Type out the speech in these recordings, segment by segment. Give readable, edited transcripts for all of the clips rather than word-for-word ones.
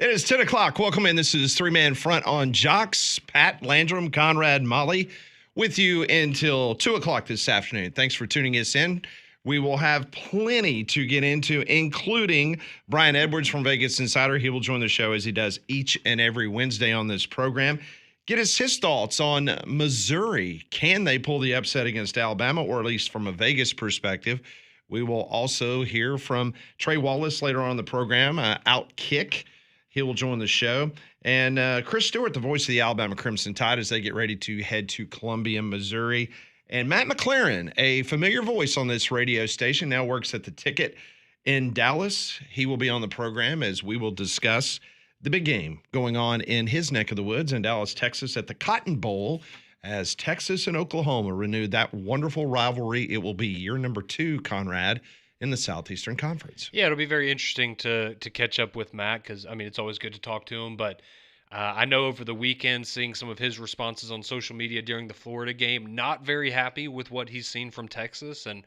It is 10 o'clock. Welcome in. This is Three-Man Front on Jocks. Pat, Landrum, Conrad, Molly with you until 2 o'clock this afternoon. Thanks for tuning us in. We will have plenty to get into, including Brian Edwards from Vegas Insider. He will join the show as he does each and every Wednesday on this program. Get us his thoughts on Missouri. Can they pull the upset against Alabama, or at least from a Vegas perspective? We will also hear from Trey Wallace later on in the program, Outkick. He will join the show. And Chris Stewart, the voice of the Alabama Crimson Tide, as they get ready to head to Columbia, Missouri. And Matt McLaren, a familiar voice on this radio station, now works at the Ticket in Dallas. He will be on the program as we will discuss the big game going on in his neck of the woods in Dallas, Texas, at the Cotton Bowl, as Texas and Oklahoma renew that wonderful rivalry. It will be year number 2, Conrad, in the Southeastern Conference. Yeah, it'll be very interesting to catch up with Matt because, I mean, it's always good to talk to him. But I know over the weekend, seeing some of his responses on social media during the Florida game, not very happy with what he's seen from Texas, and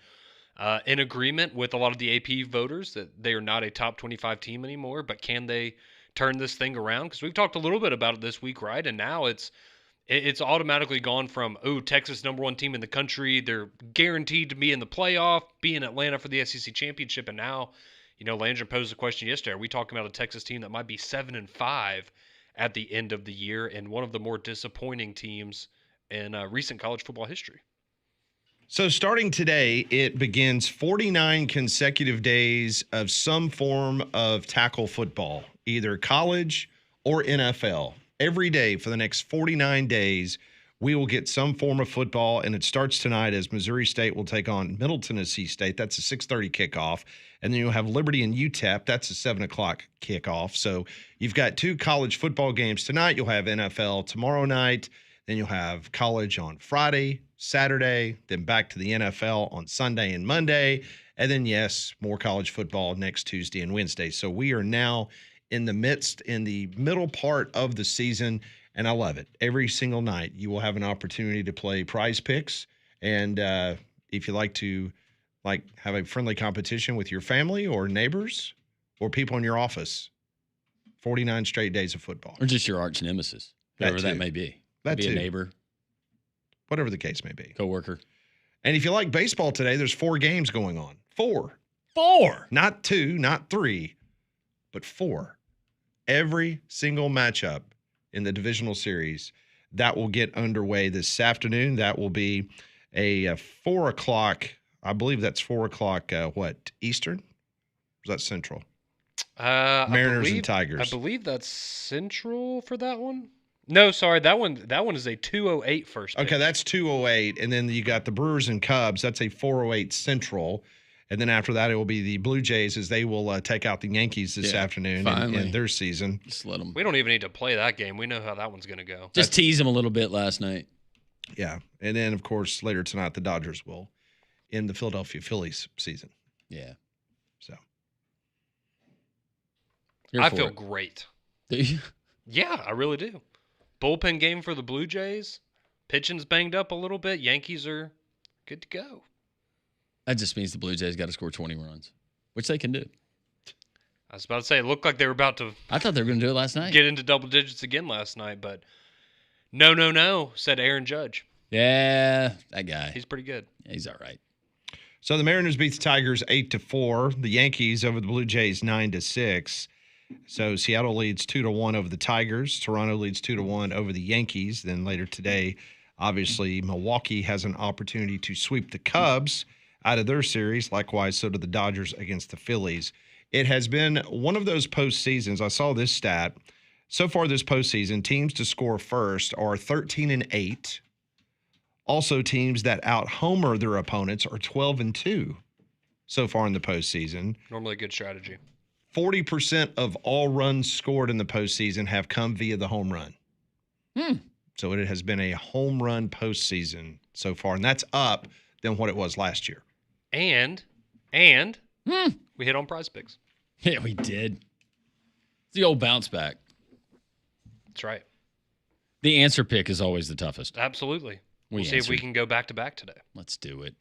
in agreement with a lot of the AP voters that they are not a top 25 team anymore. But can they turn this thing around? Because we've talked a little bit about it this week, right? And now it's automatically gone from, Texas #1 team in the country, they're guaranteed to be in the playoff, be in Atlanta for the SEC championship, and now, Landry posed the question yesterday, are we talking about a Texas team that might be 7-5 at the end of the year, and one of the more disappointing teams in recent college football history? So starting today, it begins 49 consecutive days of some form of tackle football, either college or NFL. Every day for the next 49 days, we will get some form of football, and it starts tonight as Missouri State will take on Middle Tennessee State. That's a 6:30 kickoff. And then you'll have Liberty and UTEP. That's a 7 o'clock kickoff. So you've got 2 college football games tonight. You'll have NFL tomorrow night. Then you'll have college on Friday, Saturday, then back to the NFL on Sunday and Monday. And then, yes, more college football next Tuesday and Wednesday. So we are now in the middle part of the season, and I love it. Every single night you will have an opportunity to play Prize Picks, and if you like to have a friendly competition with your family or neighbors or people in your office, 49 straight days of football. Or just your arch nemesis, whoever that may be. That be too. A neighbor. Whatever the case may be. Coworker. And if you like baseball today, there's 4 games going on. 4. Not 2, not 3, but 4. Every single matchup in the divisional series that will get underway this afternoon. That will be a 4 o'clock. I believe that's 4 o'clock. Eastern? Or is that Central? Mariners and Tigers. I believe that's Central for that one. No, sorry, that one is a 2:08 first pitch. Okay, that's 2:08, and then you got the Brewers and Cubs. That's a 4:08 Central. And then after that, it will be the Blue Jays as they will take out the Yankees this afternoon in their season. Just let them. We don't even need to play that game. We know how that one's going to go. Just tease them a little bit last night. Yeah. And then, of course, later tonight, the Dodgers will end the Philadelphia Phillies season. Yeah. So. I feel great. Do you? Yeah, I really do. Bullpen game for the Blue Jays. Pitching's banged up a little bit. Yankees are good to go. That just means the Blue Jays got to score 20 runs, which they can do. I was about to say, it looked like they were about to. I thought they were going to do it last night. Get into double digits again last night, but no, said Aaron Judge. Yeah, that guy. He's pretty good. Yeah, he's all right. So the Mariners beat the Tigers 8-4. The Yankees over the Blue Jays 9-6. So Seattle leads 2-1 over the Tigers. Toronto leads 2-1 over the Yankees. Then later today, obviously, Milwaukee has an opportunity to sweep the Cubs out of their series. Likewise, so do the Dodgers against the Phillies. It has been one of those postseasons. I saw this stat. So far this postseason, teams to score first are 13-8. Also, teams that out-homer their opponents are 12-2 so far in the postseason. Normally a good strategy. 40% of all runs scored in the postseason have come via the home run. So it has been a home run postseason so far, and that's up than what it was last year. And we hit on Prize Picks. Yeah, we did. It's the old bounce back. That's right. The answer pick is always the toughest. Absolutely. We'll see if we can go back-to-back today. Let's do it.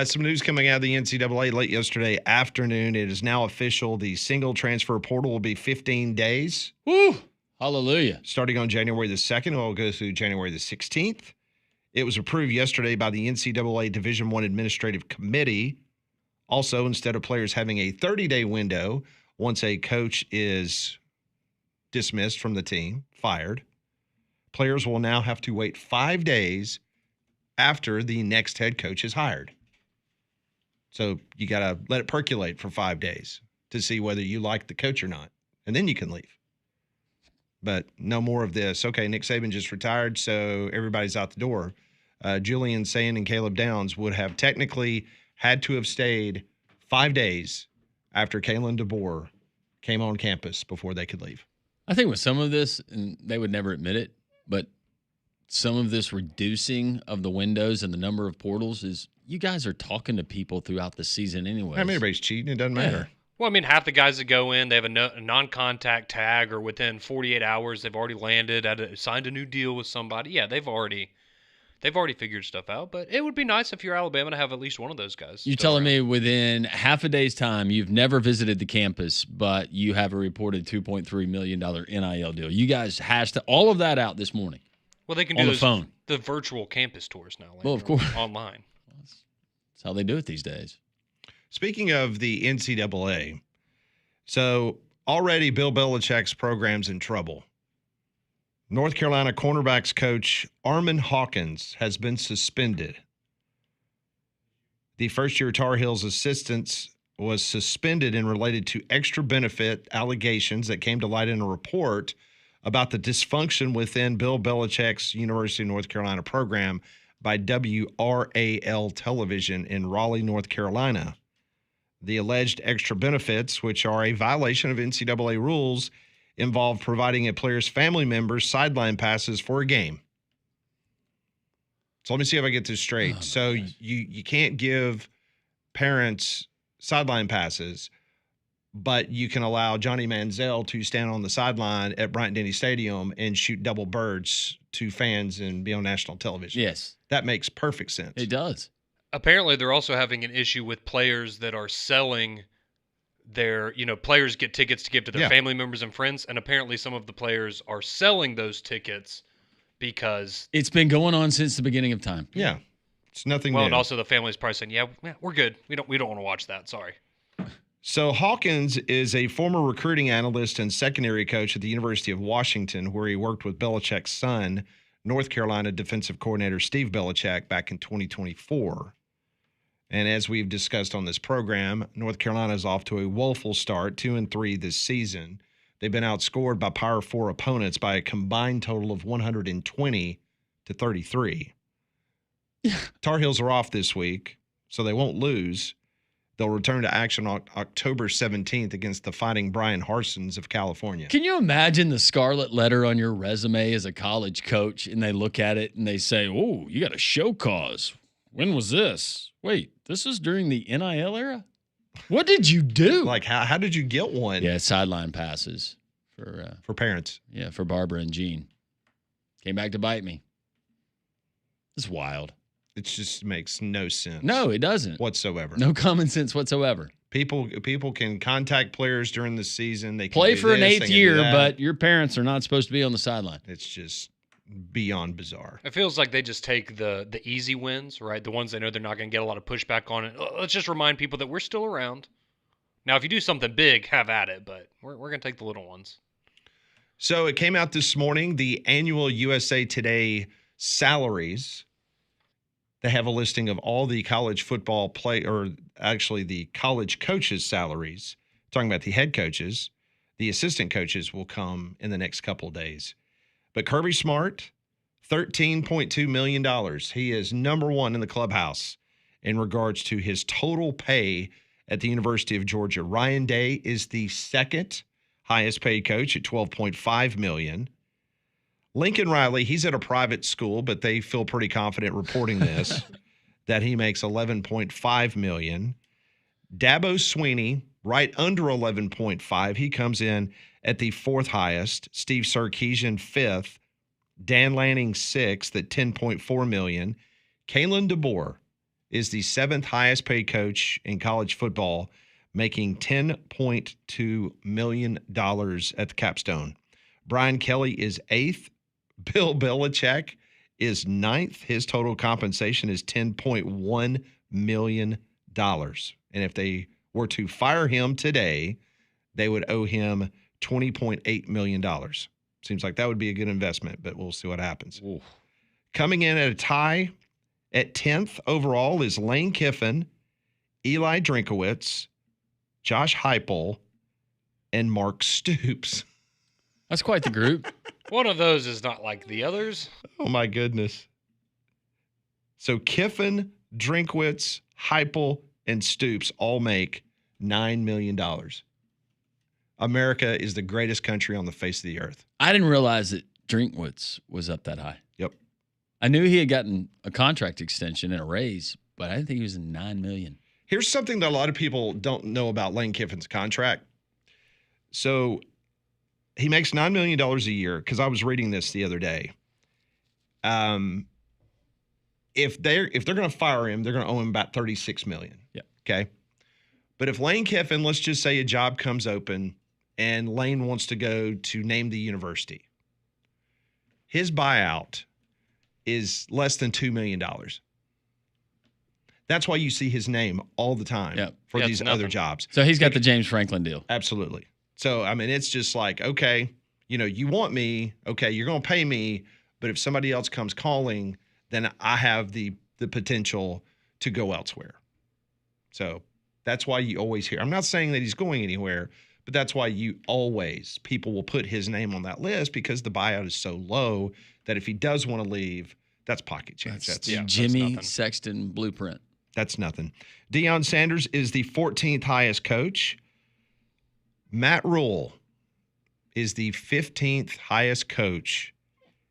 Some news coming out of the NCAA late yesterday afternoon. It is now official. The single transfer portal will be 15 days. Woo! Hallelujah. Starting on January the 2nd. It will go through January the 16th. It was approved yesterday by the NCAA Division I Administrative Committee. Also, instead of players having a 30-day window, once a coach is dismissed from the team, fired, players will now have to wait 5 days after the next head coach is hired. So you got to let it percolate for 5 days to see whether you like the coach or not. And then you can leave. But no more of this. Okay, Nick Saban just retired, so everybody's out the door. Julian Sayin and Caleb Downs would have technically had to have stayed 5 days after Kalen DeBoer came on campus before they could leave. I think with some of this, and they would never admit it, but some of this reducing of the windows and the number of portals is you guys are talking to people throughout the season anyway. I mean, everybody's cheating. It doesn't matter. Well, I mean, half the guys that go in, they have a non-contact tag, or within 48 hours, they've already landed, signed a new deal with somebody. Yeah, they've already figured stuff out. But it would be nice if you're Alabama to have at least one of those guys. You're telling me within half a day's time, you've never visited the campus, but you have a reported $2.3 million NIL deal. You guys hashed all of that out this morning. Well, they can on do the phone. The virtual campus tours now. Well, of course. Online. That's how they do it these days. Speaking of the NCAA, so already Bill Belichick's program's in trouble. North Carolina cornerbacks coach Armin Hawkins has been suspended. The first-year Tar Heels assistant was suspended and related to extra benefit allegations that came to light in a report about the dysfunction within Bill Belichick's University of North Carolina program by WRAL Television in Raleigh, North Carolina. The alleged extra benefits, which are a violation of NCAA rules, involve providing a player's family members sideline passes for a game. So let me see if I get this straight. So you can't give parents sideline passes, but you can allow Johnny Manziel to stand on the sideline at Bryant-Denny Stadium and shoot double birds to fans and be on national television. Yes. That makes perfect sense. It does. Apparently, they're also having an issue with players that are selling their, players get tickets to give to their family members and friends, and apparently some of the players are selling those tickets because it's been going on since the beginning of time. Yeah. It's nothing new. And also the family's probably saying, yeah, we're good. We don't want to watch that. Sorry. So Hawkins is a former recruiting analyst and secondary coach at the University of Washington, where he worked with Belichick's son, North Carolina defensive coordinator Steve Belichick, back in 2024. And as we've discussed on this program, North Carolina is off to a woeful start, 2-3 this season. They've been outscored by Power 4 opponents by a combined total of 120-33. Tar Heels are off this week, so they won't lose. They'll return to action on October 17th against the Fighting Brian Harsons of California. Can you imagine the scarlet letter on your resume as a college coach, and they look at it and they say, oh, you got a show cause. When was this? Wait, this is during the NIL era? What did you do? Like, how did you get one? Yeah, sideline passes for parents. Yeah, for Barbara and Gene. Came back to bite me. It's wild. It just makes no sense. No, it doesn't. Whatsoever. No common sense whatsoever. People can contact players during the season. They can play do for an this, eighth they can year, do that. but your parents are not supposed to be on the sideline. It's just beyond bizarre. It feels like they just take the easy wins, right? The ones they know they're not going to get a lot of pushback on it. Let's just remind people that we're still around. Now, if you do something big, have at it, but we're going to take the little ones. So it came out this morning, the annual USA Today salaries. They have a listing of all the college football the college coaches' salaries. Talking about the head coaches. The assistant coaches will come in the next couple of days. But Kirby Smart, $13.2 million. He is number one in the clubhouse in regards to his total pay at the University of Georgia. Ryan Day is the second highest paid coach at $12.5 million. Lincoln Riley, he's at a private school, but they feel pretty confident reporting this, that he makes $11.5 million. Dabo Sweeney, right under $11.5. He comes in at the fourth highest. Steve Sarkisian, fifth. Dan Lanning, sixth at $10.4 million. Kalen DeBoer is the 7th highest paid coach in college football, making $10.2 million at the capstone. Brian Kelly is 8th. Bill Belichick is 9th. His total compensation is $10.1 million. And if they were to fire him today, they would owe him $20.8 million. Seems like that would be a good investment, but we'll see what happens. Ooh. Coming in at a tie at 10th overall is Lane Kiffin, Eli Drinkowitz, Josh Heupel, and Mark Stoops. That's quite the group. One of those is not like the others. Oh, my goodness. So Kiffin, Drinkwitz, Heupel, and Stoops all make $9 million. America is the greatest country on the face of the earth. I didn't realize that Drinkwitz was up that high. Yep. I knew he had gotten a contract extension and a raise, but I didn't think he was in $9 million. Here's something that a lot of people don't know about Lane Kiffin's contract. So he makes $9 million a year, because I was reading this the other day. If they're going to fire him, they're going to owe him about $36 million. Yeah. Okay. But if Lane Kiffin, let's just say a job comes open and Lane wants to go to name the university, his buyout is less than $2 million. That's why you see his name all the time for Yeah, these other jobs. So he's got the James Franklin deal. Absolutely. So, I mean, it's just like, okay, you want me, okay, you're going to pay me, but if somebody else comes calling, then I have the potential to go elsewhere. So that's why you always hear. I'm not saying that he's going anywhere, but that's why people will put his name on that list, because the buyout is so low that if he does want to leave, that's pocket change. That's That's Jimmy nothing. Sexton blueprint. That's nothing. Deion Sanders is the 14th highest coach. Matt Rule is the 15th highest coach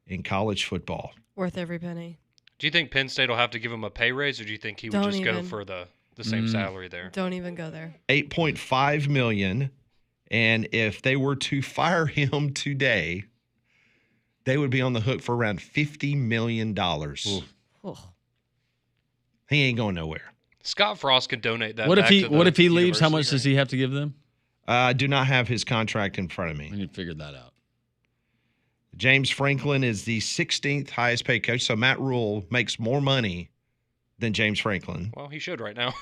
in college football. Worth every penny. Do you think Penn State will have to give him a pay raise, or do you think he would Don't just go even. for the same salary there? Don't even go there. $8.5 million. And if they were to fire him today, they would be on the hook for around $50 million. Oh. He ain't going nowhere. Scott Frost could donate that. What if back he to the What if he leaves? How much university, does he have to give them? I do not have his contract in front of We me. need to figure that out. James Franklin is the 16th highest paid coach. So Matt Rule makes more money than James Franklin. Well, he should right now.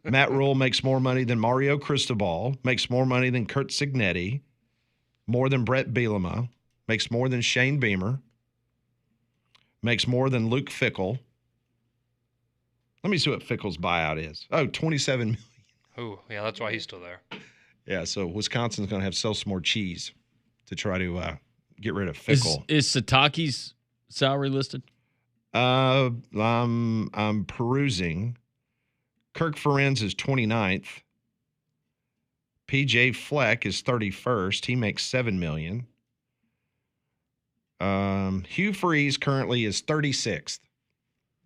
Matt Rule makes more money than Mario Cristobal, makes more money than Kurt Signetti, more than Brett Bielema, makes more than Shane Beamer, makes more than Luke Fickle. Let me see what Fickle's buyout is. Oh, $27 million. Oh, yeah, that's why he's still there. Yeah, so Wisconsin's going to have to sell some more cheese to try to get rid of Fickle. Is Sataki's salary listed? I'm perusing. Kirk Ferenz is 29th. PJ Fleck is 31st. He makes $7 million. Hugh Freeze currently is 36th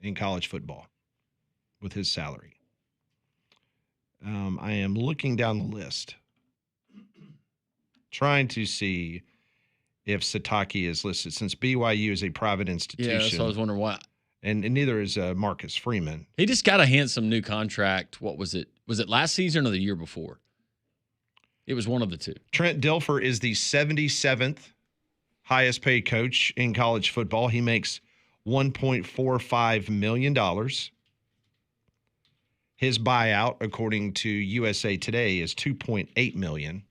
in college football with his salary. I am looking down the list, trying to see if Sataki is listed, since BYU is a private institution. Yeah, so I was wondering why. And neither is Marcus Freeman. He just got a handsome new contract. What was it? Was it last season or the year before? It was one of the two. Trent Dilfer is the 77th highest paid coach in college football. He makes $1.45 million. His buyout, according to USA Today, is $2.8 million.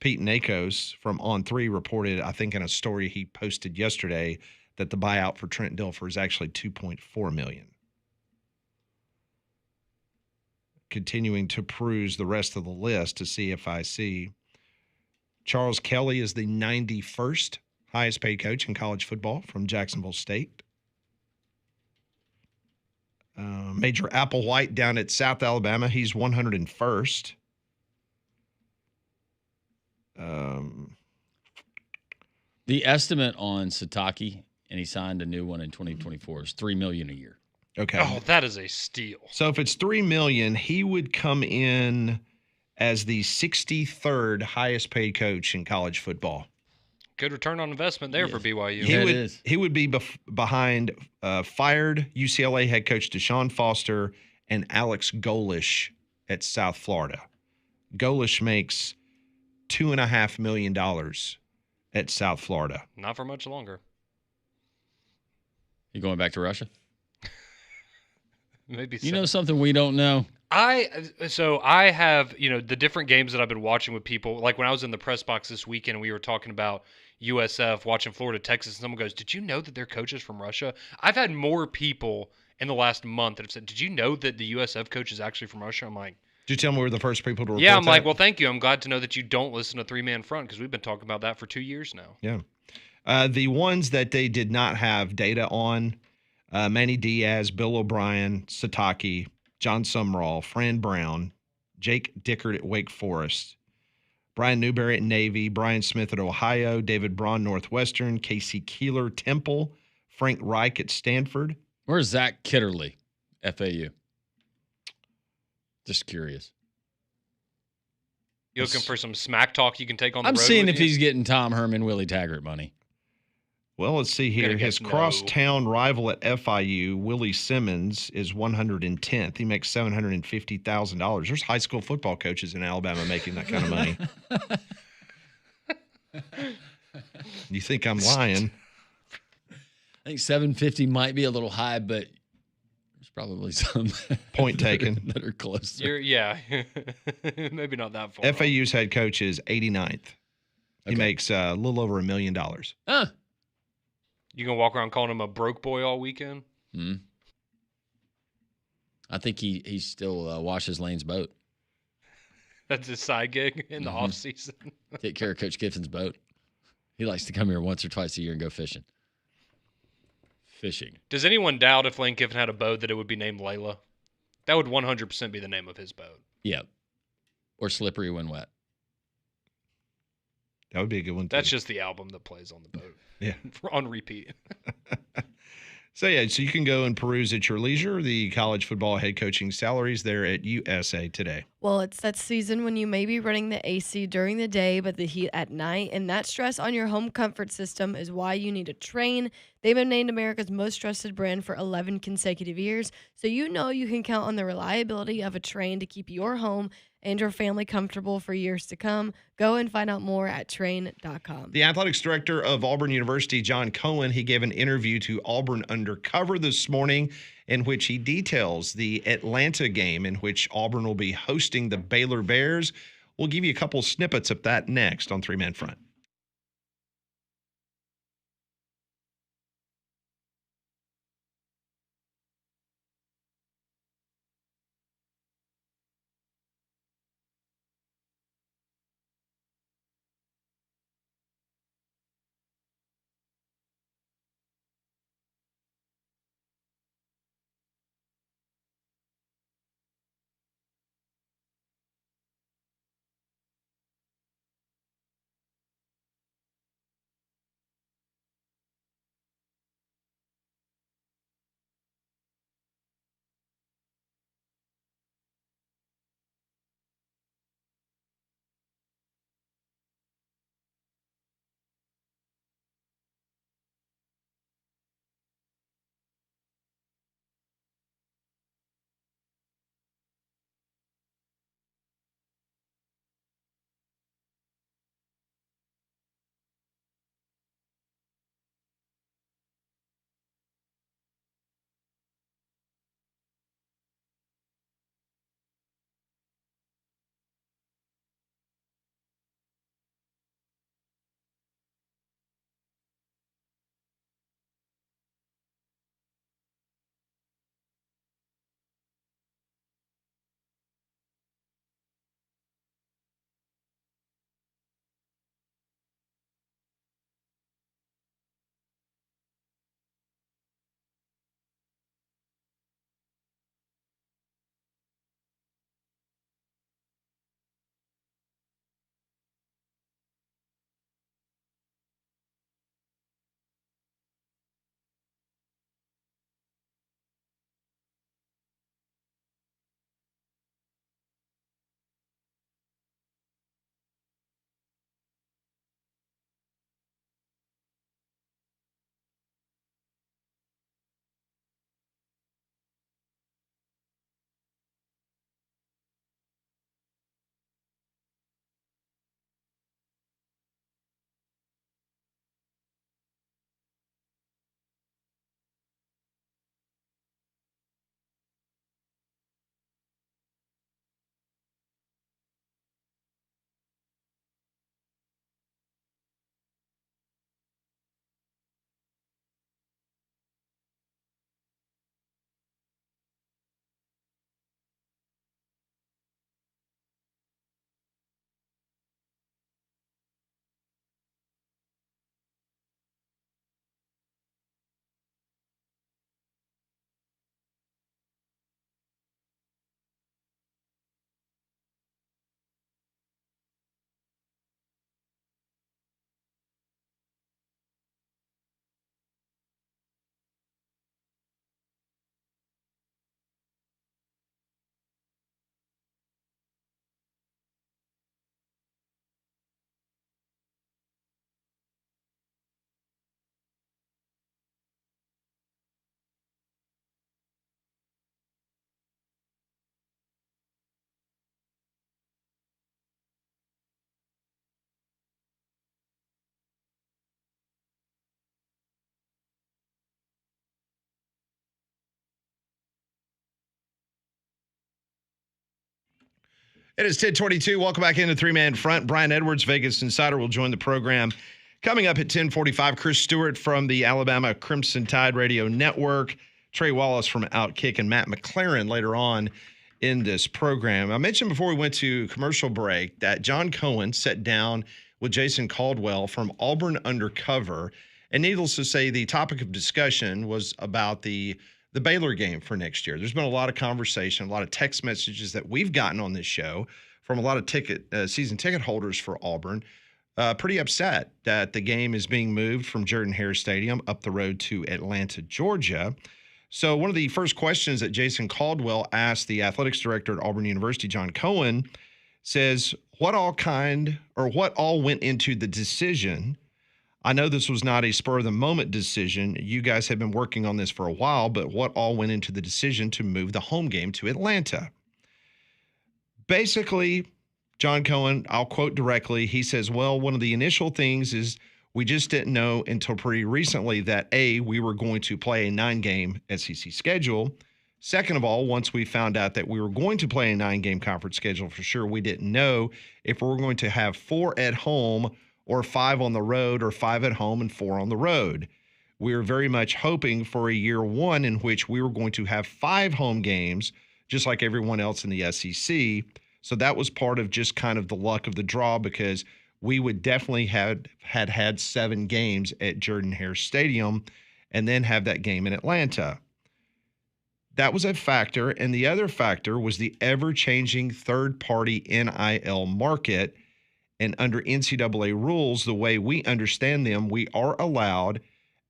Pete Nakos from On3 reported, I think in a story he posted yesterday, that the buyout for Trent Dilfer is actually $2.4 million. Continuing to peruse the rest of the list to see if I see. Charles Kelly is the 91st highest paid coach in college football from Jacksonville State. Major Applewhite down at South Alabama, he's 101st. The estimate on Sataki, and he signed a new one in 2024, is $3 million a year. Okay. Oh, that is a steal. So if it's $3 million, he would come in as the 63rd highest paid coach in college football. Good return on investment there for Yes. BYU. Yeah, it is. He would be behind fired UCLA head coach Deshaun Foster and Alex Golish at South Florida. Golish makes $2.5 million at South Florida. Not for much longer. You going back to Russia? Maybe You so. know something we don't know? I have, the different games that I've been watching with people. Like when I was in the press box this weekend, we were talking about USF watching Florida, Texas, and someone goes, "Did you know that their coach is from Russia?" I've had more people in the last month that have said, "Did you know that the USF coach is actually from Russia?" I'm like, Did you tell me we were the first people to report yeah, I'm like, that? well, thank you. I'm glad to know that you don't listen to Three Man Front because we've been talking about that for 2 years now. Yeah. The ones that they did not have data on, Manny Diaz, Bill O'Brien, Sataki, John Sumrall, Fran Brown, Jake Dickert at Wake Forest, Brian Newberry at Navy, Brian Smith at Ohio, David Braun, Northwestern, Casey Keeler, Temple, Frank Reich at Stanford. Where's Zach Kitterly, FAU? Just curious. You looking for some smack talk you can take on the I'm road seeing with if you? he's getting Tom Herman, Willie Taggart money. Well, let's see here. gonna His guess no. crosstown rival at FIU, Willie Simmons, is 110th. He makes $750,000. There's high school football coaches in Alabama making that kind of money. You think I'm lying? I think 750 might be a little high, but there's probably some Point taken. that are closer. Maybe not that far. off. FAU's head coach is 89th. He Okay. makes a little over $1 million. Huh. You gonna walk around calling him a broke boy all weekend? Hmm. I think he still washes Lane's boat. That's his side gig in the Mhm. off season. Take care of Coach Gibson's boat. He likes to come here once or twice a year and go fishing. Does anyone doubt if Lane Kiffin had a boat that it would be named Layla? That would 100% be the name of his boat. Yep. Or slippery when wet. That would be a good one, too. That's just the album that plays on the boat. Yeah. On repeat. So you can go and peruse at your leisure the college football head coaching salaries there at USA Today. Well, it's that season when you may be running the AC during the day, but the heat at night. And that stress on your home comfort system is why you need a Train. They've been named America's most trusted brand for 11 consecutive years. So you know you can count on the reliability of a Train to keep your home and your family comfortable for years to come. Go and find out more at train.com. The athletics director of Auburn University, John Cohen, he gave an interview to Auburn Undercover this morning in which he details the Atlanta game in which Auburn will be hosting the Baylor Bears. We'll give you a couple snippets of that next on Three Man Front. It is 10:22. Welcome back into Three Man Front. Brian Edwards, Vegas Insider, will join the program. Coming up at 10:45, Chris Stewart from the Alabama Crimson Tide Radio Network, Trey Wallace from Outkick, and Matt McLaren later on in this program. I mentioned before we went to commercial break that John Cohen sat down with Jason Caldwell from Auburn Undercover. And needless to say, the topic of discussion was about the Baylor game for next year. There's been a lot of conversation, a lot of text messages that we've gotten on this show from a lot of season ticket holders for Auburn. Pretty upset that the game is being moved from Jordan-Hare Stadium up the road to Atlanta, Georgia. So one of the first questions that Jason Caldwell asked the athletics director at Auburn University, John Cohen, says, what all went into the decision? I know this was not a spur-of-the-moment decision. You guys have been working on this for a while, but what all went into the decision to move the home game to Atlanta? Basically, John Cohen, I'll quote directly, he says, well, one of the initial things is we just didn't know until pretty recently that, A, we were going to play a 9-game SEC schedule. Second of all, once we found out that we were going to play a 9-game conference schedule for sure, we didn't know if we were going to have 4 at home or 5 on the road, or 5 at home and 4 on the road. We were very much hoping for a year one in which we were going to have 5 home games, just like everyone else in the SEC. So that was part of just kind of the luck of the draw, because we would definitely had 7 games at Jordan-Hare Stadium and then have that game in Atlanta. That was a factor. And the other factor was the ever-changing third-party NIL market. And under NCAA rules, the way we understand them, we are allowed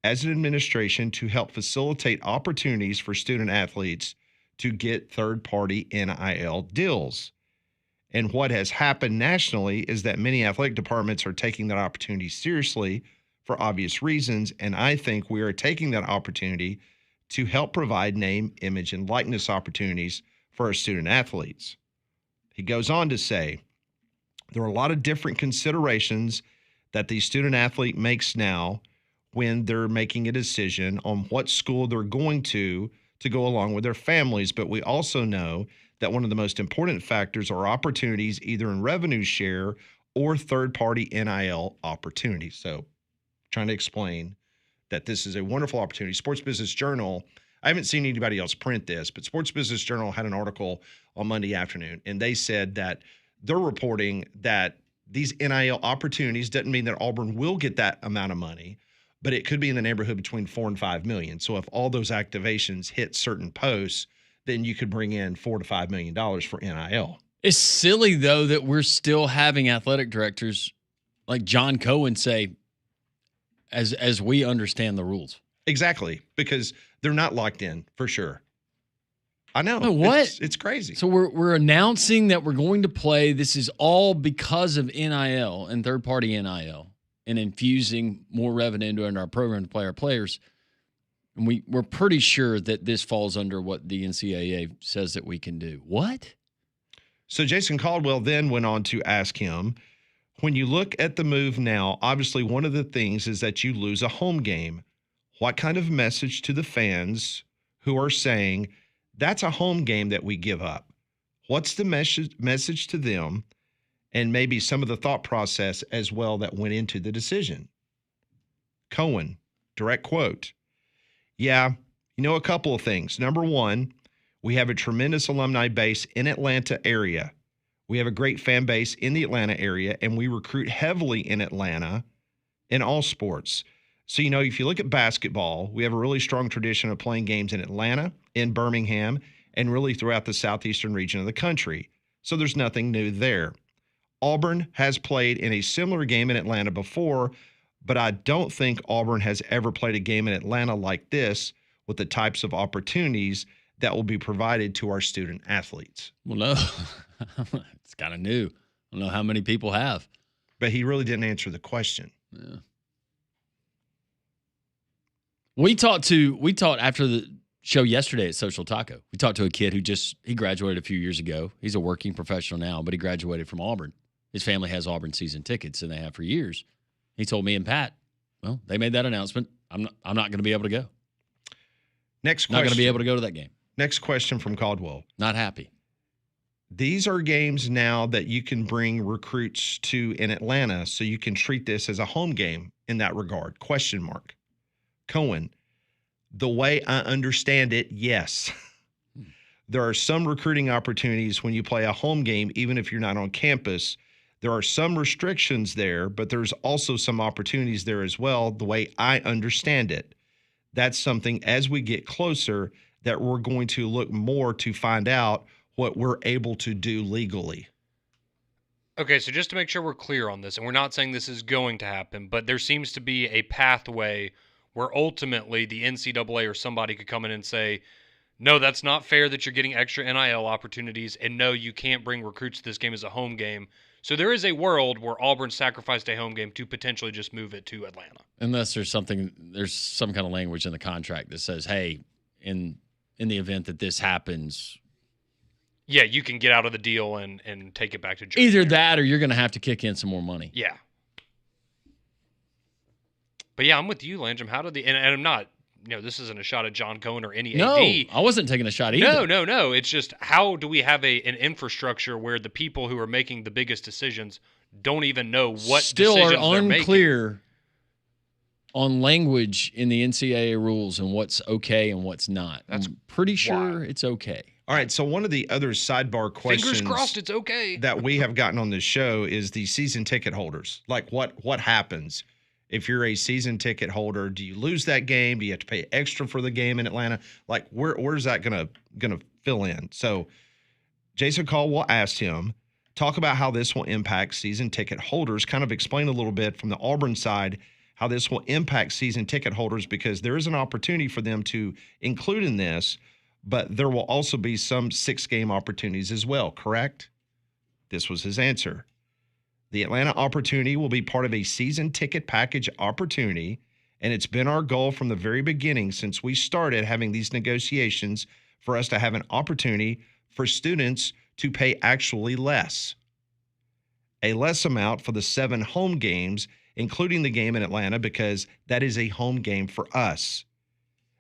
as an administration to help facilitate opportunities for student athletes to get third-party NIL deals. And what has happened nationally is that many athletic departments are taking that opportunity seriously for obvious reasons. And I think we are taking that opportunity to help provide name, image, and likeness opportunities for our student athletes. He goes on to say, there are a lot of different considerations that the student athlete makes now when they're making a decision on what school they're going to go along with their families. But we also know that one of the most important factors are opportunities either in revenue share or third-party NIL opportunities. So trying to explain that this is a wonderful opportunity. Sports Business Journal, I haven't seen anybody else print this, but Sports Business Journal had an article on Monday afternoon, and they said that they're reporting that these NIL opportunities doesn't mean that Auburn will get that amount of money, but it could be in the neighborhood between $4 and $5 million. So if all those activations hit certain posts, then you could bring in $4 to $5 million for NIL. It's silly, though, that we're still having athletic directors like John Cohen say, as we understand the rules. Exactly, because they're not locked in for sure. I know. No, what? It's crazy. So we're announcing that we're going to play. This is all because of NIL and third-party NIL and infusing more revenue into our program to play our players. And we're pretty sure that this falls under what the NCAA says that we can do. What? So Jason Caldwell then went on to ask him, when you look at the move now, obviously one of the things is that you lose a home game. What kind of message to the fans who are saying, that's a home game that we give up? What's the message to them, and maybe some of the thought process as well that went into the decision? Cohen, direct quote, yeah, a couple of things. Number one, we have a tremendous alumni base in Atlanta area. We have a great fan base in the Atlanta area, and we recruit heavily in Atlanta in all sports. So, if you look at basketball, we have a really strong tradition of playing games in Atlanta, in Birmingham, and really throughout the southeastern region of the country. So there's nothing new there. Auburn has played in a similar game in Atlanta before, but I don't think Auburn has ever played a game in Atlanta like this with the types of opportunities that will be provided to our student athletes. Well, no, it's kind of new. I don't know how many people have. But he really didn't answer the question. Yeah. We talked after the show yesterday at Social Taco. We talked to a kid who he graduated a few years ago. He's a working professional now, but he graduated from Auburn. His family has Auburn season tickets, and they have for years. He told me and Pat, well, they made that announcement. I'm not going to be able to go. Next question. Not going to be able to go to that game. Next question from Caldwell. Not happy. These are games now that you can bring recruits to in Atlanta, so you can treat this as a home game in that regard. Question mark. Cohen, the way I understand it, yes. There are some recruiting opportunities when you play a home game, even if you're not on campus. There are some restrictions there, but there's also some opportunities there as well, the way I understand it. That's something as we get closer that we're going to look more to find out what we're able to do legally. Okay, so just to make sure we're clear on this, and we're not saying this is going to happen, but there seems to be a pathway where ultimately the NCAA or somebody could come in and say, no, that's not fair that you're getting extra NIL opportunities, and no, you can't bring recruits to this game as a home game. So there is a world where Auburn sacrificed a home game to potentially just move it to Atlanta. Unless there's some kind of language in the contract that says, hey, in the event that this happens, yeah, you can get out of the deal and take it back to Jordan. Either that or you're going to have to kick in some more money. Yeah. But yeah, I'm with you, Landrum. How did and I'm not, this isn't a shot at John Cohen or any No, AD. I wasn't taking a shot either. No. It's just, how do we have an infrastructure where the people who are making the biggest decisions don't even know what still decisions are they're making? unclear on language in the NCAA rules and what's okay and what's not. That's I'm pretty sure wild. it's okay. All right, so one of the other sidebar questions Fingers crossed it's okay. that we have gotten on this show is the season ticket holders. Like what happens if you're a season ticket holder? Do you lose that game? Do you have to pay extra for the game in Atlanta? Like where's that gonna fill in? So Jason Caldwell asked him, talk about how this will impact season ticket holders, kind of explain a little bit from the Auburn side how this will impact season ticket holders, because there is an opportunity for them to include in this, but there will also be some 6-game opportunities as well, correct? This was his answer. The Atlanta opportunity will be part of a season ticket package opportunity, and it's been our goal from the very beginning since we started having these negotiations for us to have an opportunity for students to pay actually less. A less amount for the 7 home games, including the game in Atlanta, because that is a home game for us.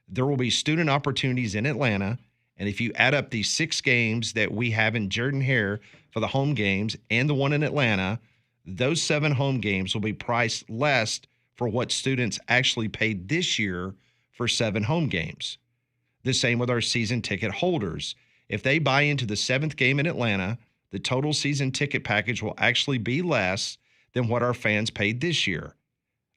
There will be student opportunities in Atlanta, and if you add up the 6 games that we have in Jordan-Hare for the home games and the one in Atlanta, those 7 home games will be priced less for what students actually paid this year for 7 home games. The same with our season ticket holders. If they buy into the 7th game in Atlanta, the total season ticket package will actually be less than what our fans paid this year.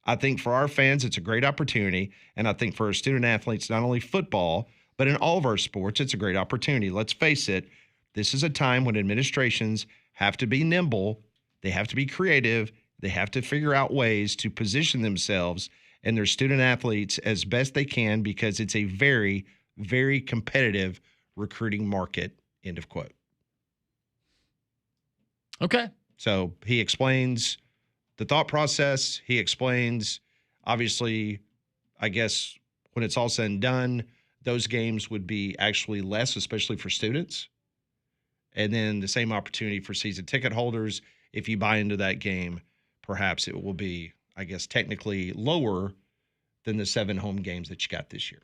I think for our fans, it's a great opportunity. And I think for our student athletes, not only football, but in all of our sports, it's a great opportunity. Let's face it, this is a time when administrations have to be nimble. They have to be creative. They have to figure out ways to position themselves and their student athletes as best they can, because it's a very, very competitive recruiting market, end of quote. Okay. So he explains the thought process. He explains, obviously, I guess when it's all said and done, those games would be actually less, especially for students. And then the same opportunity for season ticket holders. If you buy into that game, perhaps it will be, I guess, technically lower than the 7 home games that you got this year.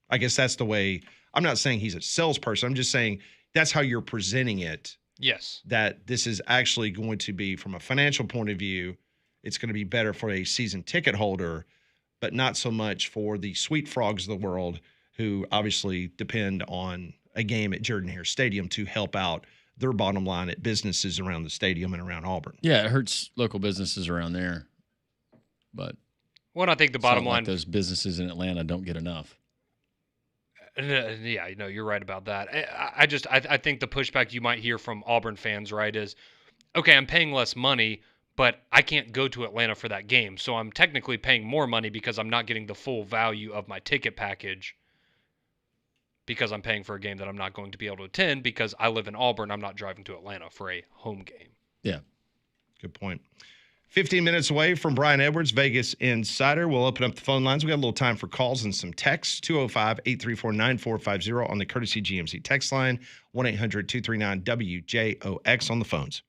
I guess that's the way. I'm not saying he's a salesperson. I'm just saying that's how you're presenting it. Yes. That this is actually going to be, from a financial point of view, it's going to be better for a season ticket holder, but not so much for the sweet frogs of the world who obviously depend on a game at Jordan-Hare Stadium to help out their bottom line at businesses around the stadium and around Auburn. Yeah, it hurts local businesses around there. But I think the bottom line, those businesses in Atlanta don't get enough. Yeah, you're right about that. I think the pushback you might hear from Auburn fans, right, is, okay, I'm paying less money, but I can't go to Atlanta for that game. So I'm technically paying more money because I'm not getting the full value of my ticket package, because I'm paying for a game that I'm not going to be able to attend because I live in Auburn. I'm not driving to Atlanta for a home game. Yeah. Good point. 15 minutes away from Brian Edwards, Vegas Insider. We'll open up the phone lines. We got a little time for calls and some texts. 205-834-9450 on the courtesy GMC text line. 1-800-239-WJOX on the phones.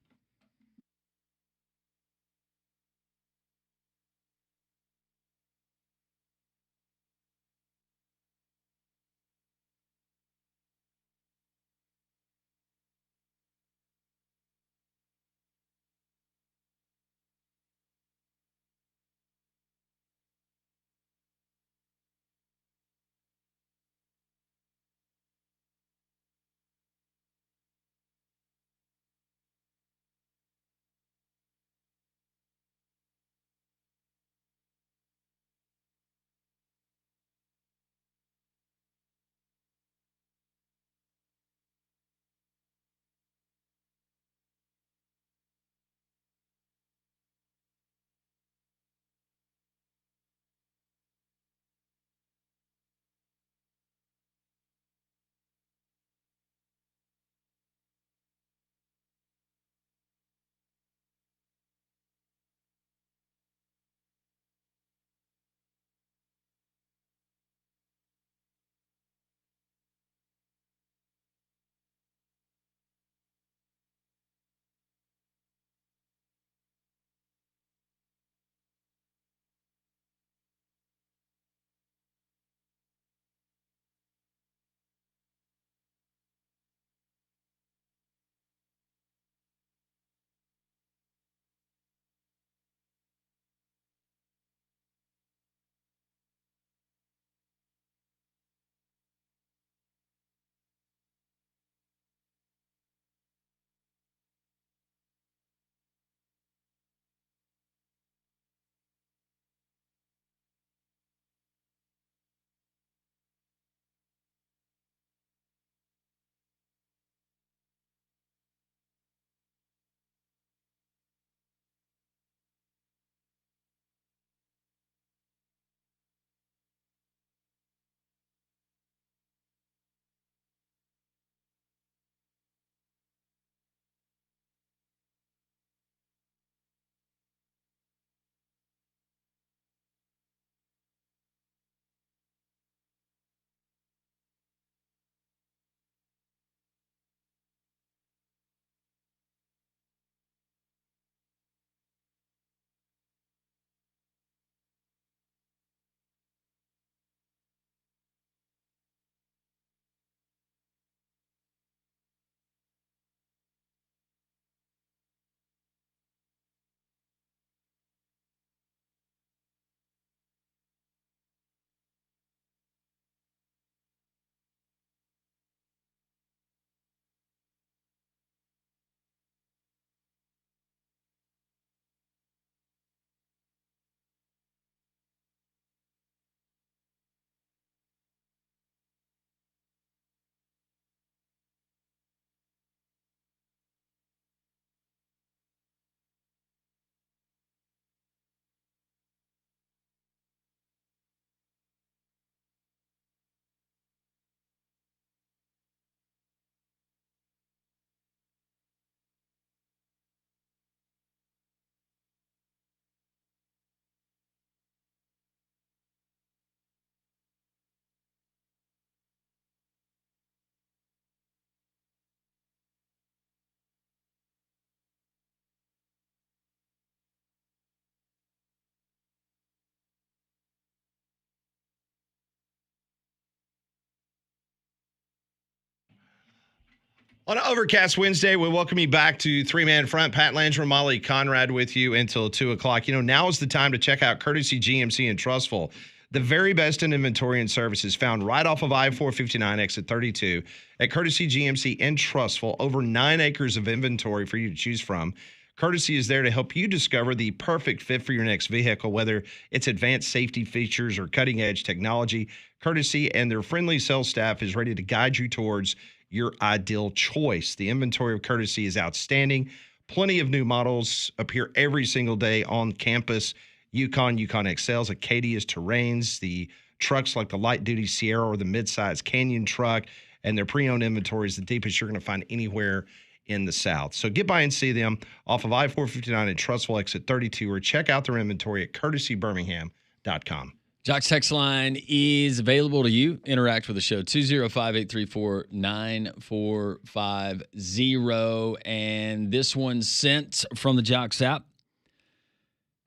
On Overcast Wednesday, we welcome you back to Three Man Front. Pat Landrum, Molly Conrad with you until 2 o'clock. Now is the time to check out Courtesy GMC in Trussville. The very best in inventory and services found right off of I-459 exit 32 at Courtesy GMC in Trussville. Over 9 acres of inventory for you to choose from. Courtesy is there to help you discover the perfect fit for your next vehicle, whether it's advanced safety features or cutting-edge technology. Courtesy and their friendly sales staff is ready to guide you towards your ideal choice. The inventory of Courtesy is outstanding. Plenty of new models appear every single day on campus. Yukon XLs, Acadias, Terrains, the trucks like the light-duty Sierra or the mid-size Canyon truck, and their pre-owned inventory is the deepest you're going to find anywhere in the South. So get by and see them off of I-459 in Trussville, exit 32, or check out their inventory at courtesybirmingham.com. Jock's text line is available to you. Interact with the show, 205-834-9450. And this one's sent from the Jock's app.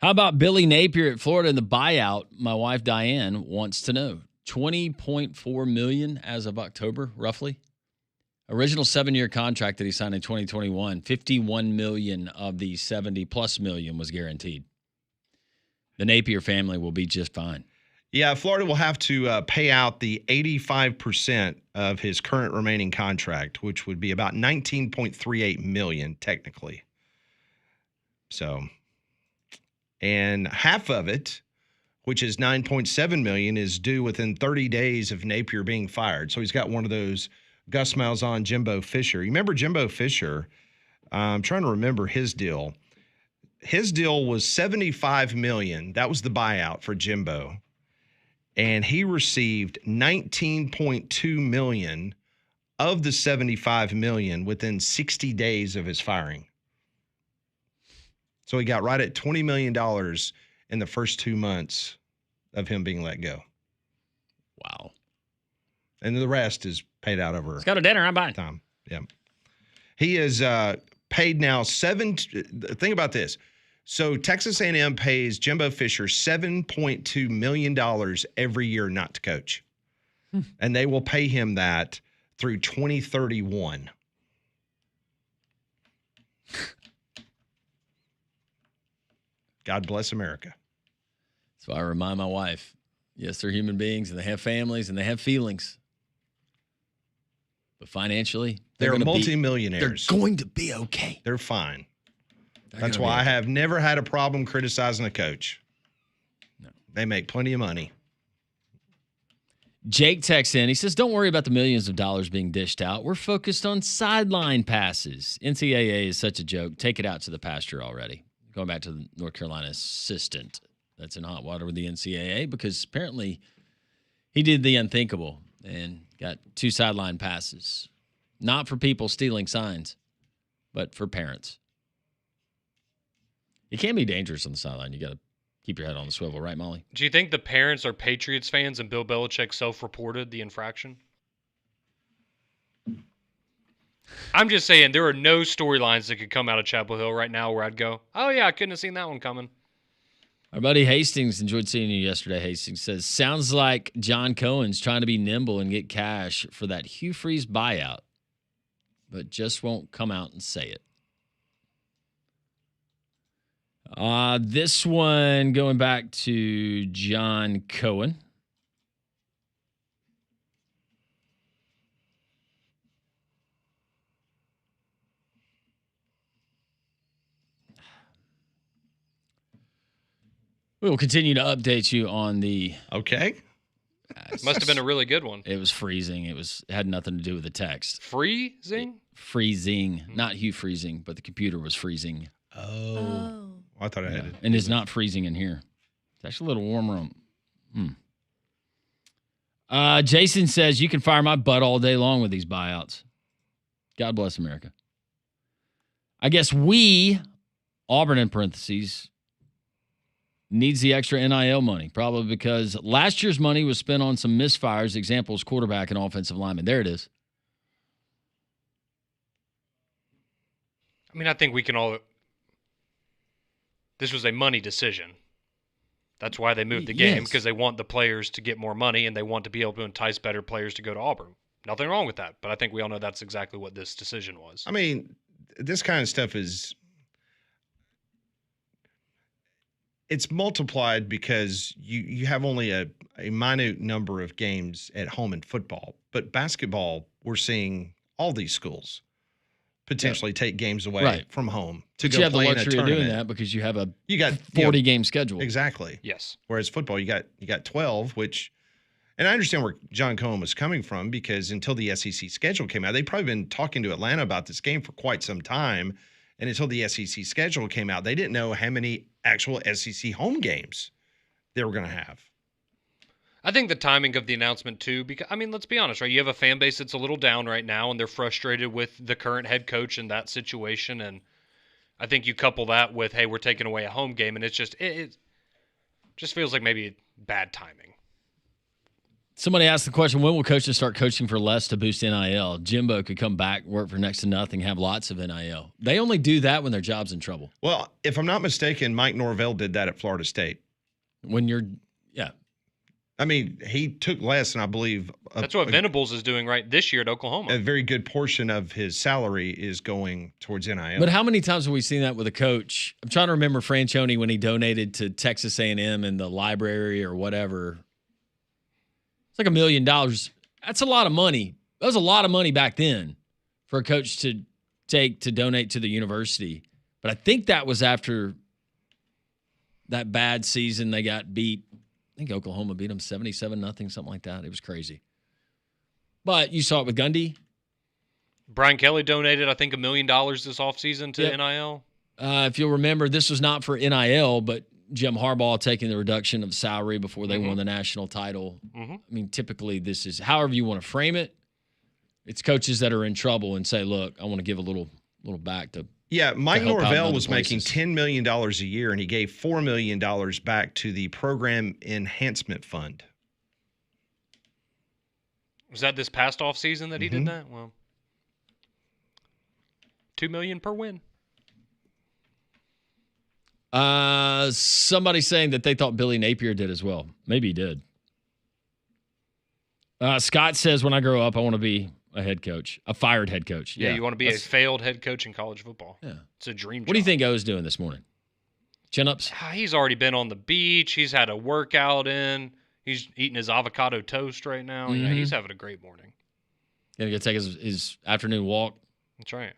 How about Billy Napier at Florida in the buyout? My wife, Diane, wants to know. $20.4 million as of October, roughly. Original 7-year contract that he signed in 2021, $51 million of the $70+ million was guaranteed. The Napier family will be just fine. Yeah, Florida will have to pay out the 85% of his current remaining contract, which would be about $19.38 million technically. So, and half of it, which is $9.7 million, is due within 30 days of Napier being fired. So he's got one of those Gus Malzahn, Jimbo Fisher. You remember Jimbo Fisher? I'm trying to remember his deal. His deal was $75 million. That was the buyout for Jimbo. And he received $19.2 million of the $75 million within 60 days of his firing. So he got right at $20 million in the first 2 months of him being let go. Wow. And the rest is paid out over Let's go to dinner. I'm buying time. Yeah. He is paid now think about this. So Texas A&M pays Jimbo Fisher $7.2 million every year not to coach. And they will pay him that through 2031. God bless America. So I remind my wife, yes, they're human beings and they have families and they have feelings. But financially, they're multimillionaires. They're going to be okay. They're fine. That's why I have never had a problem criticizing a coach. No. They make plenty of money. Jake texts in. He says, don't worry about the millions of dollars being dished out. We're focused on sideline passes. NCAA is such a joke. Take it out to the pasture already. Going back to the North Carolina assistant that's in hot water with the NCAA because apparently he did the unthinkable and got 2 sideline passes. Not for people stealing signs, but for parents. It can be dangerous on the sideline. You got to keep your head on the swivel, right, Molly? Do you think the parents are Patriots fans and Bill Belichick self-reported the infraction? I'm just saying there are no storylines that could come out of Chapel Hill right now where I'd go, oh, yeah, I couldn't have seen that one coming. Our buddy Hastings, enjoyed seeing you yesterday, Hastings, says, sounds like John Cohen's trying to be nimble and get cash for that Hugh Freeze buyout, but just won't come out and say it. This one going back to John Cohen. We will continue to update you on the. Okay. Must have been a really good one. It was freezing. It had nothing to do with the text. Freezing? Freezing. Not Hugh freezing, but the computer was freezing. Oh. I thought I had it. And it's not freezing in here. It's actually a little warmer. Jason says, you can fire my butt all day long with these buyouts. God bless America. I guess we, Auburn in parentheses, needs the extra NIL money, probably because last year's money was spent on some misfires, examples, quarterback and offensive lineman. There it is. I mean, I think we can all. This was a money decision. That's why they moved the game, because they want the players to get more money and they want to be able to entice better players to go to Auburn. Nothing wrong with that, but I think we all know that's exactly what this decision was. I mean, this kind of stuff is it's multiplied because you have only a minute number of games at home in football. But basketball, we're seeing all these schools potentially take games away from home to But go you have the play in a luxury of doing tournament. that because you have a You got 40 game schedule. exactly. Yes. Whereas football, you got 12, which, and I understand where John Cohen was coming from because until the SEC schedule came out, they'd probably been talking to Atlanta about this game for quite some time. And until the SEC schedule came out, they didn't know how many actual SEC home games they were going to have. I think the timing of the announcement too, because I mean, let's be honest, right? You have a fan base that's a little down right now, and they're frustrated with the current head coach in that situation. And I think you couple that with, hey, we're taking away a home game, and it's just it just feels like maybe bad timing. Somebody asked the question, when will coaches start coaching for less to boost NIL? Jimbo could come back, work for next to nothing, have lots of NIL. They only do that when their job's in trouble. Well, if I'm not mistaken, Mike Norvell did that at Florida State. When you're, I mean, he took less, and I believe That's what Venables is doing right this year at Oklahoma. a very good portion of his salary is going towards NIL. But how many times have we seen that with a coach? I'm trying to remember Franchione when he donated to Texas A&M and the library or whatever. It's like $1 million. That's a lot of money. That was a lot of money back then for a coach to take to donate to the university. But I think that was after that bad season. They got beat. I think Oklahoma beat them 77-0, something like that. It was crazy. But you saw it with Gundy. Brian Kelly donated, I think, $1 million this offseason to Yep. NIL. If you'll remember, this was not for NIL, but Jim Harbaugh taking the reduction of salary before they won the national title. Mhm. I mean, typically this is however you want to frame it. It's coaches that are in trouble and say, look, I want to give a little back to. Yeah, Mike help out in Norvell other was making places. $10 million a year, and he gave $4 million back to the Program Enhancement Fund. Was that this past offseason that he Mm-hmm. did that? Well, $2 million per win. Somebody saying that they thought Billy Napier did as well. Maybe he did. Scott says, when I grow up, I want to be a head coach, a fired head coach. Yeah, you want to be a that's- failed head coach in college football. Yeah. It's a dream job. What do you think O's doing this morning? Chin-ups? He's already been on the beach. He's had a workout in. He's eating his avocado toast right now. Yeah, Mhm. he's having a great morning. Gonna go take his afternoon walk. That's right.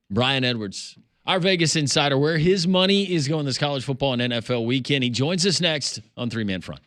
Brian Edwards, our Vegas insider, where his money is going this college football and NFL weekend. He joins us next on Three Man Front.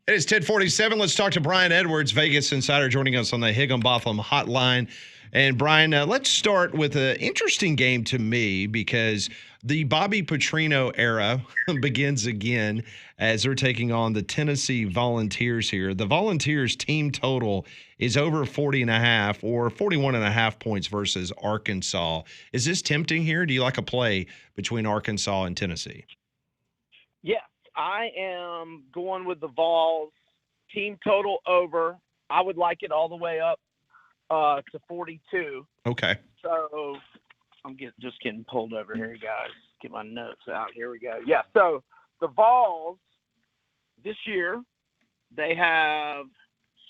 It is 10:47. Let's talk to Brian Edwards, Vegas Insider, joining us on the Higginbotham Hotline. And Brian, let's start with an interesting game to me because the Bobby Petrino era begins again as they're taking on the Tennessee Volunteers here. The Volunteers team total is over 40.5 or 41.5 points versus Arkansas. Is this tempting here? Do you like a play between Arkansas and Tennessee? Yes, I am going with the Vols. Team total over. I would like it all the way up to 42. Okay. So I'm just getting pulled over here, guys. Get my notes out. Here we go. Yeah, so the Vols this year, they have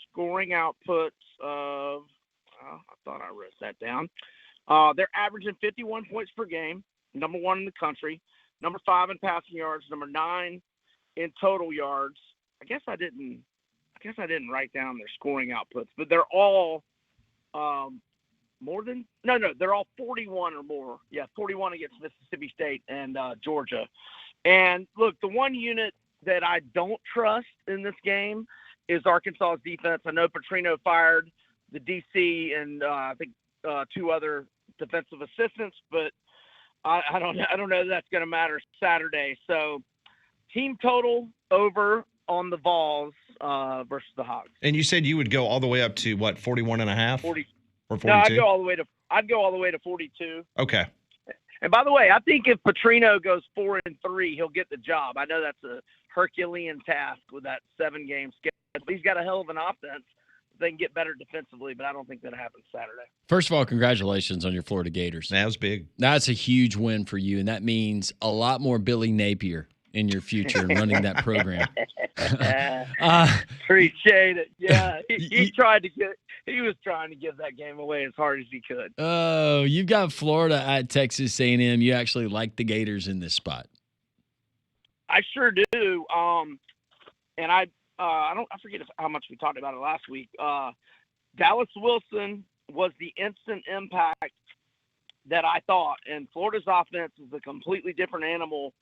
scoring outputs of, I thought I wrote that down. They're averaging 51 points per game, number 1 in the country, number 5 in passing yards, number 9 in total yards. I guess I didn't write down their scoring outputs, but they're all they're all 41 or more. Yeah, 41 against Mississippi State and Georgia. And look, the one unit that I don't trust in this game is Arkansas's defense. I know Petrino fired the DC and I think 2 other defensive assistants, but I don't know that that's going to matter Saturday. So team total over on the Vols versus the Hogs. And you said you would go all the way up to what, 41.5? 40. Or 42? No, I'd go all the way to 42. Okay. And by the way, I think if Petrino goes 4-3, he'll get the job. I know that's a Herculean task with that 7-game schedule. He's got a hell of an offense. They can get better defensively, but I don't think that happens Saturday. First of all, congratulations on your Florida Gators. That was big. That's a huge win for you, and that means a lot more Billy Napier in your future and running that program. Appreciate it. Yeah, he was trying to give that game away as hard as he could. Oh, you've got Florida at Texas A&M. You actually like the Gators in this spot. I sure do. And I forget how much we talked about it last week. Dallas Wilson was the instant impact that I thought, and Florida's offense is a completely different animal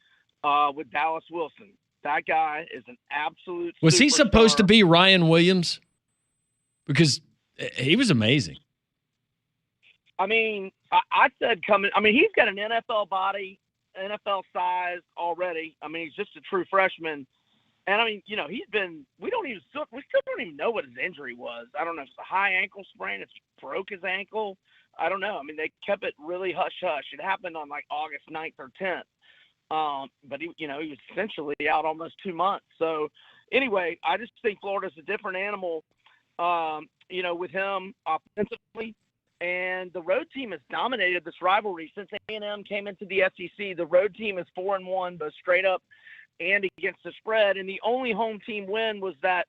with Dallas Wilson. That guy is an absolute Was he supposed superstar. to be Ryan Williams? Because he was amazing. I mean, I said coming. I mean, he's got an NFL body, NFL size already. I mean, he's just a true freshman. And I mean, we still don't even know what his injury was. I don't know if it's a high ankle sprain, if he broke his ankle. I don't know. I mean, they kept it really hush-hush. It happened on like August 9th or 10th. But he was essentially out almost 2 months. So anyway, I just think Florida's a different animal, with him offensively. And the road team has dominated this rivalry since A&M came into the SEC. The road team is 4-1, both straight up and against the spread. And the only home team win was that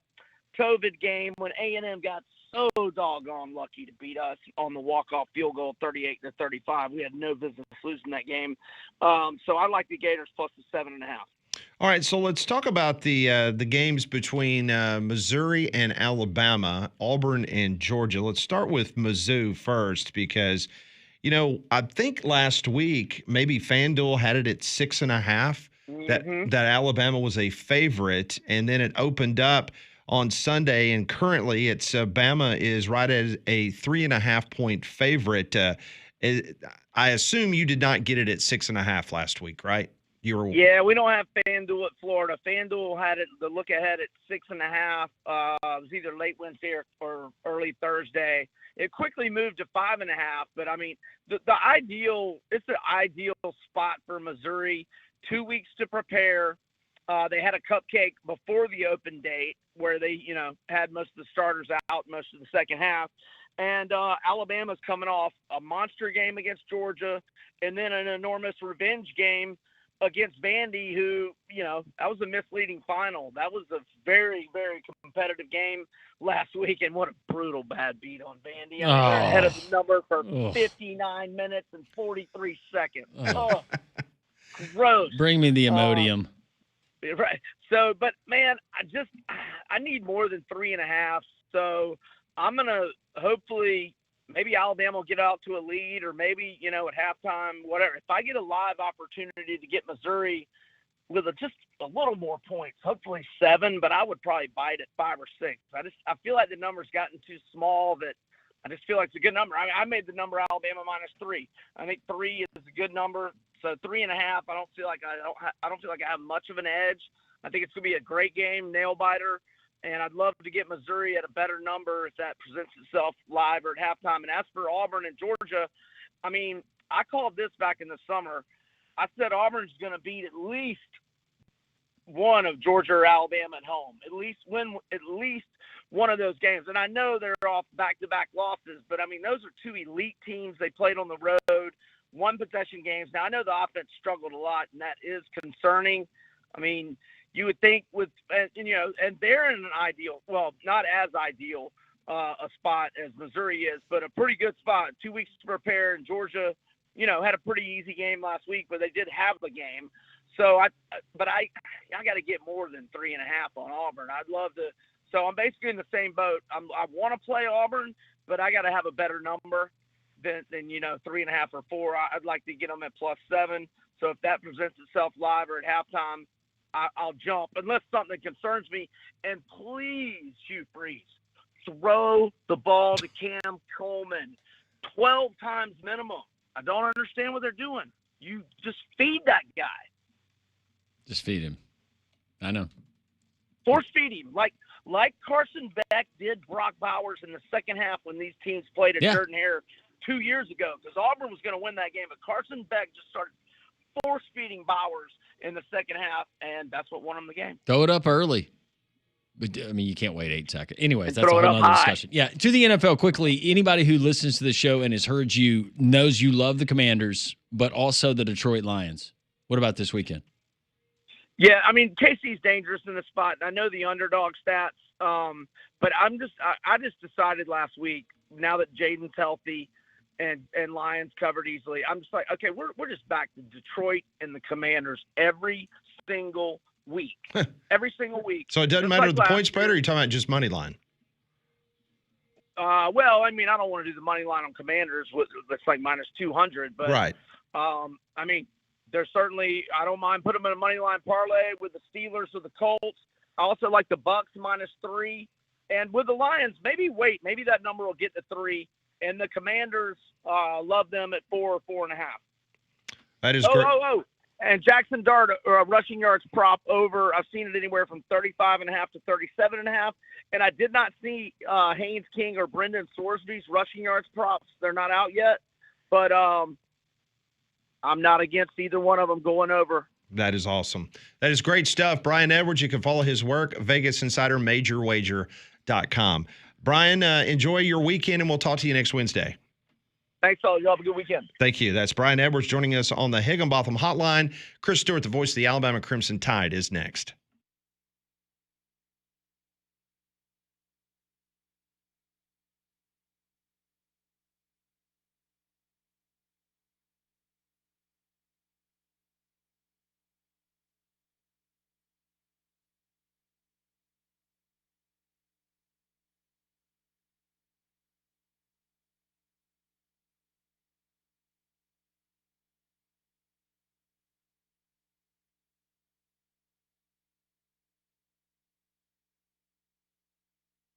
COVID game when A&M got so doggone lucky to beat us on the walk-off field goal, 38-35. We had no business losing that game. So I like the Gators plus the 7.5. All right, so let's talk about the games between Missouri and Alabama, Auburn and Georgia. Let's start with Mizzou first because, I think last week maybe FanDuel had it at 6.5. That Alabama was a favorite, and then it opened up on Sunday, and currently it's Bama is right at a 3.5 point favorite. I assume you did not get it at 6.5 last week, right? Yeah, we don't have FanDuel at Florida. FanDuel had it the look ahead at 6.5. It was either late Wednesday or early Thursday. It quickly moved to 5.5. But I mean, it's the ideal spot for Missouri. 2 weeks to prepare. They had a cupcake before the open date where they, had most of the starters out most of the second half. And Alabama's coming off a monster game against Georgia and then an enormous revenge game against Vandy, who, that was a misleading final. That was a very, very competitive game last week, and what a brutal bad beat on Vandy. I mean, they're ahead of the number for 59 minutes and 43 seconds. Oh, gross. Bring me the Imodium. Right. So, but man, I need more than 3.5. So I'm going to hopefully maybe Alabama will get out to a lead or maybe, at halftime, whatever. If I get a live opportunity to get Missouri with just a little more points, hopefully 7, but I would probably bite at 5 or 6. I feel like the number's gotten too small that I just feel like it's a good number. I made the number Alabama -3. I think 3 is a good number. So 3.5. I don't feel like I have much of an edge. I think it's gonna be a great game, nail biter, and I'd love to get Missouri at a better number if that presents itself live or at halftime. And as for Auburn and Georgia, I mean, I called this back in the summer. I said Auburn's gonna beat at least one of Georgia or Alabama at home. At least win at least one of those games. And I know they're off back-to-back losses, but I mean, those are 2 elite teams. They played on the road, 1-possession games. Now I know the offense struggled a lot, and that is concerning. I mean, you would think with, and they're in an ideal, well, not as ideal a spot as Missouri is, but a pretty good spot. 2 weeks to prepare, and Georgia, had a pretty easy game last week, but they did have the game. So I got to get more than 3.5 on Auburn. I'd love to. So I'm basically in the same boat. I want to play Auburn, but I got to have a better number than 3.5 or 4. I'd like to get them at +7. So if that presents itself live or at halftime, I'll jump unless something concerns me. And please, Hugh Freeze, throw the ball to Cam Coleman 12 times minimum. I don't understand what they're doing. You just feed that guy. Just feed him. I know. Force feed him. Like Carson Beck did Brock Bowers in the second half when these teams played at Jordan Hare 2 years ago, because Auburn was going to win that game. But Carson Beck just started force feeding Bowers in the second half, and that's what won them the game. Throw it up early. But, I mean, you can't wait 8 seconds. Anyways, And that's a throw whole it up other high. discussion. Yeah, to the NFL quickly. Anybody who listens to the show and has heard you knows you love the Commanders, but also the Detroit Lions. What about this weekend? Yeah, I mean, KC's dangerous in the spot. I know the underdog stats, but I just decided last week, now that Jaden's healthy and Lions covered easily, I'm just like, okay, we're just back to Detroit and the Commanders every single week. Every single week. So it doesn't Just matter like the last point spread, year. or are you talking about just money line? Well, I mean, I don't want to do the money line on Commanders. That's like -200, but Right. I mean, there's certainly, I don't mind putting them in a money line parlay with the Steelers or the Colts. I also like the Bucks -3, and with the Lions, maybe that number will get to 3, and the Commanders, love them at 4 or 4.5. That is great. And Jackson Dart, rushing yards prop over. I've seen it anywhere from 35.5 to 37.5. And I did not see Haynes King or Brendan Sorsby's rushing yards props. They're not out yet. But I'm not against either one of them going over. That is awesome. That is great stuff. Brian Edwards, you can follow his work, Vegas Insider, MajorWager.com. Brian, enjoy your weekend, and we'll talk to you next Wednesday. Thanks, all. You have a good weekend. Thank you. That's Brian Edwards joining us on the Higginbotham Hotline. Chris Stewart, the voice of the Alabama Crimson Tide, is next.